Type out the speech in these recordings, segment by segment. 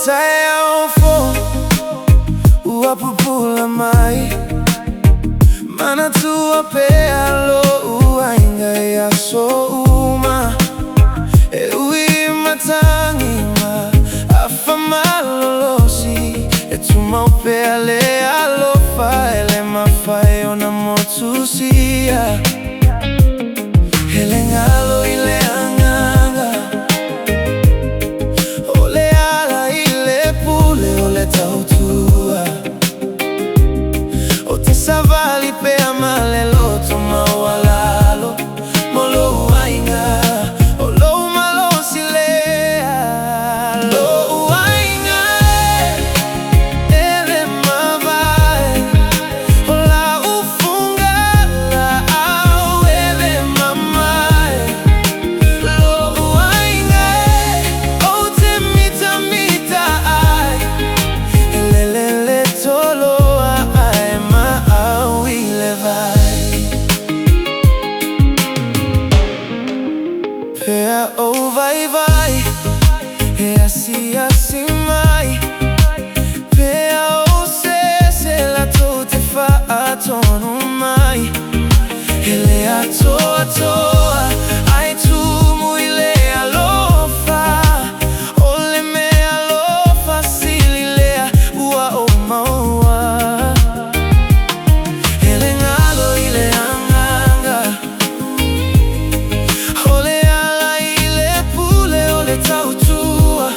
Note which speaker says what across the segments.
Speaker 1: taeaofo uapupula mai mana tua pea lo uainga ya so uma e ui matangima afamalosi e tumau pea le alofa ele mafai ona motusia ele ngalo ile anganga ole ala ile pule ole tautua o te savali pea malelo toma walalo molo uainga o lo malo silea lo uainga ele mavai o la ufunga la au ele mamai lo uainga o te mita mita ai lelele tolo ai ma au ile vai pea o vai vai e assim mai pea o se la te fa atono mai ele toa ai tu muile alofa ole me alofa sililea ua o maua ele ngalo ile anganga ole ala ile pule ole tautua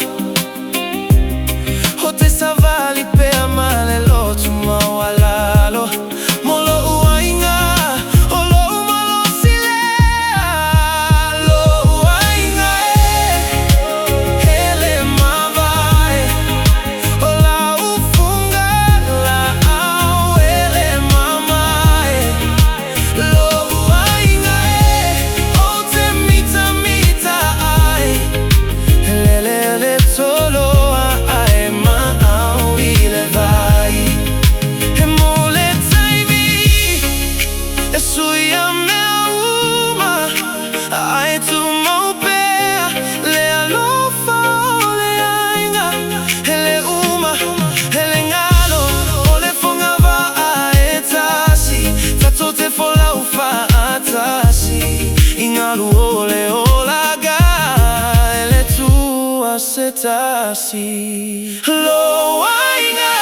Speaker 1: o te savali pea malelo tuma walalo molo uainga o lo malo silea lo uainga ele mavai o la ufunga la au ele mamai lo uainga o te mita mita ai lelele tolo ai ma au ile vai e mole taivi e suia me uma ai tu mau pea le alofa le ainga ele uma ele ngalo ole fonga va e tasi tato te fola ufa atasi ingalu ole olaga ele tua setasi lo ainga